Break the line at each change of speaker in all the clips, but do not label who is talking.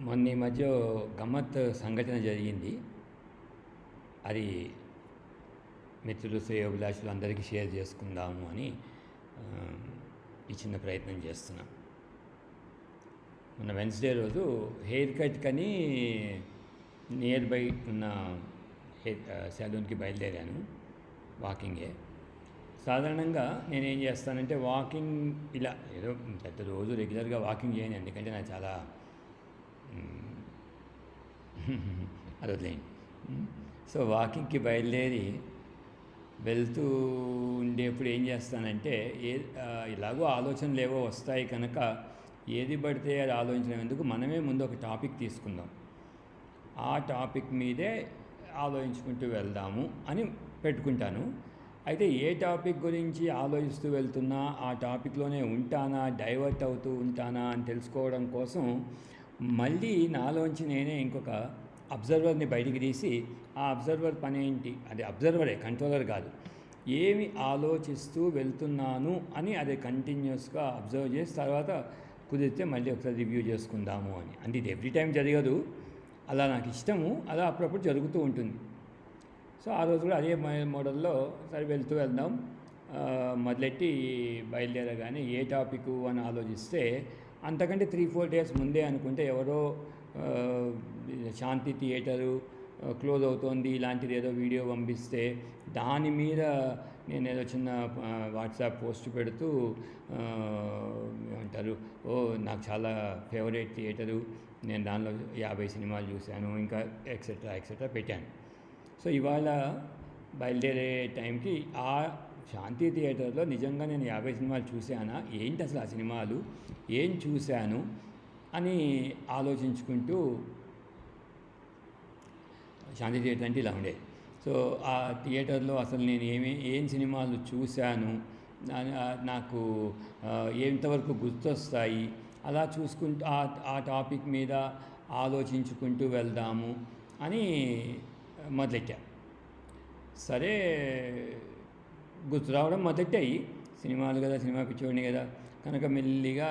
మొన్న ఈ మధ్య గమ్మత్ సంఘటన జరిగింది. అది మిత్రులు, శ్రేయోభిలాషులు అందరికీ షేర్ చేసుకుందాము అని ఈ చిన్న ప్రయత్నం చేస్తున్నాం. మొన్న వెన్స్డే రోజు హెయిర్ కట్ కని నియర్ బై ఉన్న సెలూన్కి బయలుదేరాను. వాకింగే. సాధారణంగా నేనేం చేస్తానంటే వాకింగ్ ఇలా ఏదో పెద్ద రోజు రెగ్యులర్గా వాకింగ్ చేయను, ఎందుకంటే నాకు చాలా అది వదిలేయండి. సో వాకింగ్కి బయలుదేరి వెళ్తూ ఉండేప్పుడు ఏం చేస్తానంటే ఇలాగో ఆలోచనలు ఏవో వస్తాయి కనుక ఏది పడితే అది ఆలోచించడం ఎందుకు, మనమే ముందు ఒక టాపిక్ తీసుకుందాం, ఆ టాపిక్ మీదే ఆలోచించుకుంటూ వెళ్దాము అని పెట్టుకుంటాను. అయితే ఏ టాపిక్ గురించి ఆలోచిస్తూ వెళ్తున్నా ఆ టాపిక్లోనే ఉంటానా, డైవర్ట్ అవుతూ ఉంటానా అని తెలుసుకోవడం కోసం మళ్ళీ నాలోంచి నేనే ఇంకొక అబ్జర్వర్ని బయటికి తీసి ఆ అబ్జర్వర్ పని ఏంటి, అది అబ్జర్వరే, కంట్రోలర్ కాదు, ఏమి ఆలోచిస్తూ వెళ్తున్నాను అని అది కంటిన్యూస్గా అబ్జర్వ్ చేసి తర్వాత కుదిరితే మళ్ళీ ఒకసారి రివ్యూ చేసుకుందాము అని. అంటే ఇది ఎవ్రీ టైం జరగదు, అలా నాకు ఇష్టము, అలా అప్పుడప్పుడు జరుగుతూ ఉంటుంది. సో ఆ రోజు కూడా అదే మోడల్లో సరే వెళ్తూ వెళ్దాం మొదలెట్టి బయలుదేరగానే ఏ టాపిక్ అని ఆలోచిస్తే అంతకంటే 3-4 డేస్ ముందే అనుకుంటే ఎవరో శాంతి థియేటరు క్లోజ్ అవుతోంది ఇలాంటిది ఏదో వీడియో పంపిస్తే దాని మీద నేను ఏదో చిన్న వాట్సాప్ పోస్ట్ పెడుతూ ఏమంటారు, నాకు చాలా ఫేవరెట్ థియేటరు, నేను దానిలో 50 సినిమాలు చూశాను, ఇంకా ఎక్సెట్రా పెట్టాను. సో ఇవాళ బయలుదేరే టైంకి ఆ శాంతి థియేటర్లో నిజంగా నేను 50 సినిమాలు చూశానా, ఏంటి అసలు ఆ సినిమాలు ఏం చూశాను అని ఆలోచించుకుంటూ, శాంతి థియేటర్ అంటే ఇలా ఉండేది. సో ఆ థియేటర్లో అసలు నేను ఏం సినిమాలు చూశాను, నాకు ఎంతవరకు గుర్తొస్తాయి, అలా చూసుకుంటూ ఆ టాపిక్ మీద ఆలోచించుకుంటూ వెళ్దాము అని మొదలెట్టా. సరే గుర్తు రావడం మొదలెట్టాయి, సినిమాలు కదా, సినిమా పిచ్చోడిని కదా కనుక మెల్లిగా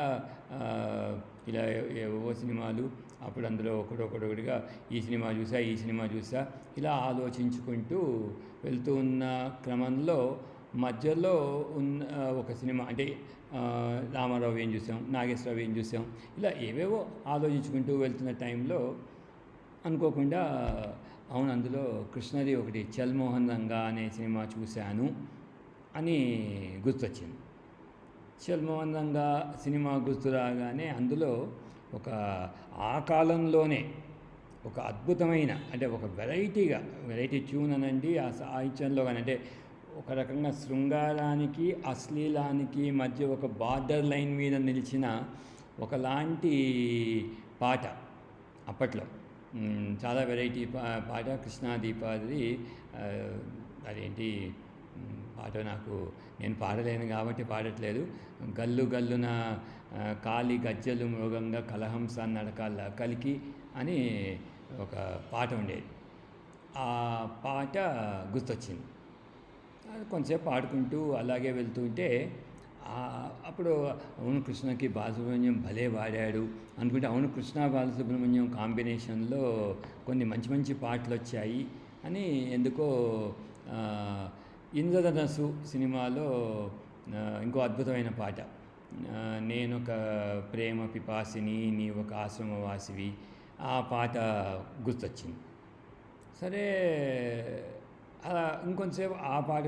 ఇలా ఏవో సినిమాలు అప్పుడు అందులో ఒకటొకటిగా ఈ సినిమా చూసా ఇలా ఆలోచించుకుంటూ వెళ్తూ ఉన్న క్రమంలో మధ్యలో ఉన్న ఒక సినిమా అంటే రామారావు ఏం చూసాం, నాగేశ్వరరావు ఏం చూసాం, ఇలా ఏవేవో ఆలోచించుకుంటూ వెళ్తున్న టైంలో అనుకోకుండా అవును అందులో కృష్ణది ఒకటి చల్మోహన్ రంగా అనే సినిమా చూశాను అని గుర్తొచ్చింది. చల్మోహన్ రంగా సినిమా గుర్తు రాగానే అందులో ఒక ఆ కాలంలోనే ఒక అద్భుతమైన అంటే ఒక వెరైటీ ట్యూన్ అనండి ఆ సాహిత్యంలో కానీ, అంటే ఒక రకంగా శృంగారానికి అశ్లీలానికి మధ్య ఒక బార్డర్ లైన్ మీద నిలిచిన ఒకలాంటి పాట అప్పట్లో, చాలా వెరైటీ పాట కృష్ణాదీపాది. అదేంటి పాట నాకు నేను పాడలేను కాబట్టి పాడట్లేదు. గల్లు గల్లున కాలి గజ్జలు మృగంగా కలహంస నడకాల కలికి అని ఒక పాట ఉండేది. ఆ పాట గుర్తొచ్చింది. కొంతసేపు పాడుకుంటూ అలాగే వెళ్తుంటే అప్పుడు అవును కృష్ణకి బాలసుబ్రహ్మణ్యం భలే వాడాడు అనుకుంటే, అవును కృష్ణ బాలసుబ్రహ్మణ్యం కాంబినేషన్లో కొన్ని మంచి మంచి పాటలు వచ్చాయి అని ఎందుకో ఇంద్రధనస్సు సినిమాలో ఇంకో అద్భుతమైన పాట, నేనొక ప్రేమ పిపాసిని నీ ఒక ఆశ్రమవాసివి, ఆ పాట గుర్తొచ్చింది. సరే అలా ఇంకొంతసేపు ఆ పాట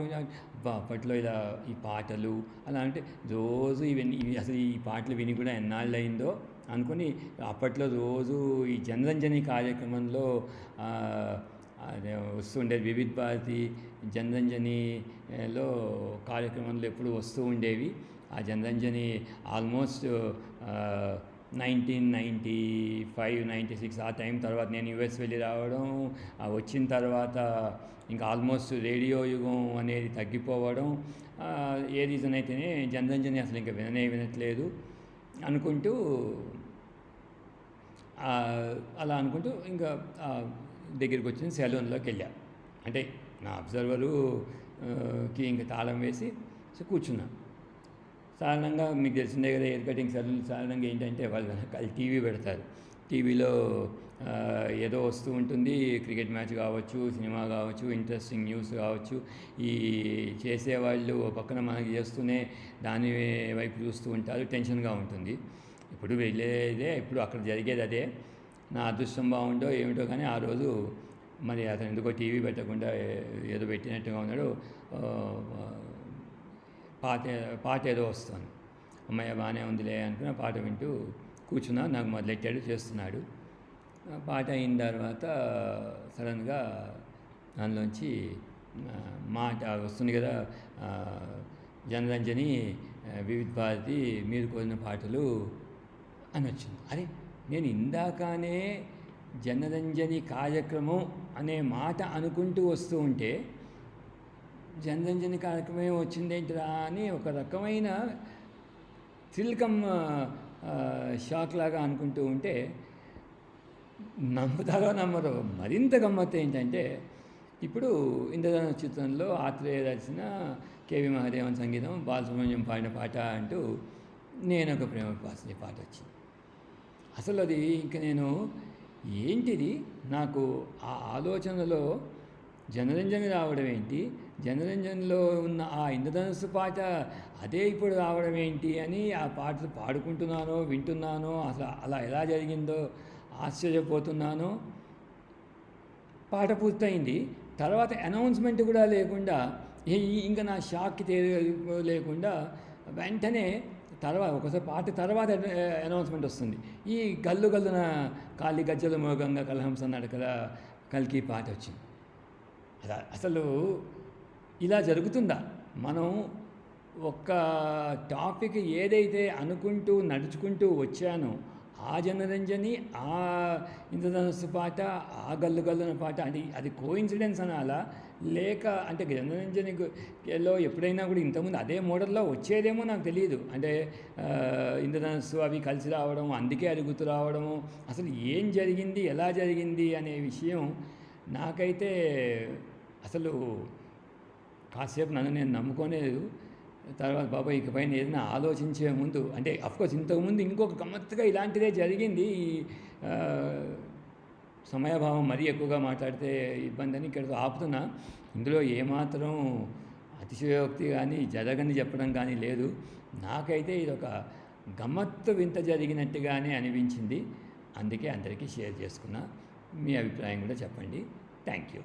అప్పట్లో ఇలా ఈ పాటలు అలా అంటే రోజు ఇవి అసలు ఈ పాటలు విని కూడా ఎన్నాళ్ళు అయిందో అనుకుని అప్పట్లో రోజు ఈ జనరంజని కార్యక్రమంలో అదే వస్తుండేది, వివిధ భారతి జనరంజనిలో కార్యక్రమంలో ఎప్పుడు వస్తూ ఉండేవి. ఆ జనరంజని ఆల్మోస్ట్ 1995-96 ఆ టైం తర్వాత నేను యుఎస్ వెళ్ళి రావడం, వచ్చిన తర్వాత ఇంకా ఆల్మోస్ట్ రేడియో యుగం అనేది తగ్గిపోవడం, ఏ రీజన్ అయితేనే జనరంజని అసలు ఇంకా వినట్లేదు అనుకుంటూ అలా అనుకుంటూ ఇంకా దగ్గరికి వచ్చిన సెలూన్లోకి వెళ్ళా. అంటే నా అబ్జర్వర్కి ఇంకా తాళం వేసి కూర్చున్నా. సాధారణంగా మీకు తెలిసిందే కదా, హెయిర్ కటింగ్ సెలూన్ సాధారణంగా ఏంటంటే వాళ్ళు వెనకాల టీవీ పెడతారు. టీవీలో ఏదో వస్తూ ఉంటుంది, క్రికెట్ మ్యాచ్ కావచ్చు, సినిమా కావచ్చు, ఇంట్రెస్టింగ్ న్యూస్ కావచ్చు. ఈ చేసేవాళ్ళు ఓ పక్కన మనకి చేస్తూనే దాని వైపు చూస్తూ ఉంటారు, టెన్షన్గా ఉంటుంది. ఇప్పుడు వెళ్ళేదే, ఇప్పుడు అక్కడ జరిగేది అదే. నా అదృష్టం బాగుండో ఏమిటో కానీ ఆ రోజు మరి అతను ఎందుకో టీవీ పెట్టకుండా ఏదో పెట్టినట్టుగా ఉన్నాడు. ఆ, పాట పాట ఏదో వస్తుంది. అమ్మాయి బాగానే ఉందిలే అనుకున్న పాట వింటూ కూర్చున్నా. నాకు మొదలెట్టాడు, చేస్తున్నాడు. పాట అయిన తర్వాత సడన్గా దానిలోంచి మాట వస్తుంది కదా, ఆ, జనరంజని వివిధ భారతి మీరు కోరిన పాటలు అని వచ్చింది. అరే, నేను ఇందాకనే జనరంజని కార్యక్రమం అనే మాట అనుకుంటూ వస్తూ ఉంటే జనరంజని కార్యక్రమం వచ్చిందేంటిరా అని ఒక రకమైన థ్రిల్కమ్ షాక్ లాగా అనుకుంటూ ఉంటే నమ్ముతారో నమ్మరో మరింత గమ్మత్తు ఏంటంటే, ఇప్పుడు ఇంద్రధనుస్సు చిత్రంలో ఆత్రేయ రచన, కేవి మహాదేవన్ సంగీతం, బాలసుబ్రహ్మణ్యం పాడిన పాట అంటూ నేను ఒక ప్రేమ పాసని పాట వచ్చింది. అసలు అది ఇంక నేను ఏంటిది, నాకు ఆ ఆలోచనలో జనరంజని రావడం ఏంటి, జనరంజన్లో ఉన్న ఆ ఇంద్రధనుస్సు పాట అదే ఇప్పుడు రావడం ఏంటి అని ఆ పాటలు పాడుకుంటున్నానో వింటున్నానో అసలు అలా ఎలా జరిగిందో ఆశ్చర్యపోతున్నాను. పాట పూర్తయింది. తర్వాత అనౌన్స్మెంట్ కూడా లేకుండా, ఇంకా నా షాక్కి లేకుండా వెంటనే తర్వాత ఒకసారి పాట తర్వాత అనౌన్స్మెంట్ వస్తుంది. ఈ గల్లు గల్లున కాలి గజ్జల మోగంగా కలహంస నడకల కల్కి పాట వచ్చింది. అసలు ఇలా జరుగుతుందా? మనం ఒక్క టాపిక్ ఏదైతే అనుకుంటూ నడుచుకుంటూ వచ్చానో ఆ జనరంజని, ఆ ఇంద్రధనుస్సు పాట, ఆ గల్లు గల్లున పాట, అంటే అది కోఇన్సిడెన్స్ అనాలా, లేక అంటే జనరంజనిలో ఎప్పుడైనా కూడా ఇంతకుముందు అదే మోడల్లో వచ్చేదేమో నాకు తెలియదు. అంటే ఇంద్రధనుస్సు అవి కలిసి రావడం, అందుకే అది గుర్తు రావడము, అసలు ఏం జరిగింది, ఎలా జరిగింది అనే విషయం నాకైతే అసలు కాసేపు నన్ను నేను నమ్ముకోలేదు. తర్వాత బాబా ఇకపైన ఏదైనా ఆలోచించే ముందు, అంటే అఫ్కోర్స్ ఇంతకుముందు ఇంకొక గమ్మత్తుగా ఇలాంటిదే జరిగింది. సమయభావం మరీ ఎక్కువగా మాట్లాడితే ఇబ్బంది అని ఇక్కడితో ఆపుతున్నా. ఇందులో ఏమాత్రం అతిశయోక్తి కానీ జరగని చెప్పడం కానీ లేదు. నాకైతే ఇది ఒక గమ్మత్తు వింత జరిగినట్టుగానే అనిపించింది. అందుకే అందరికీ షేర్ చేసుకున్నా. మీ అభిప్రాయం కూడా చెప్పండి. Thank you.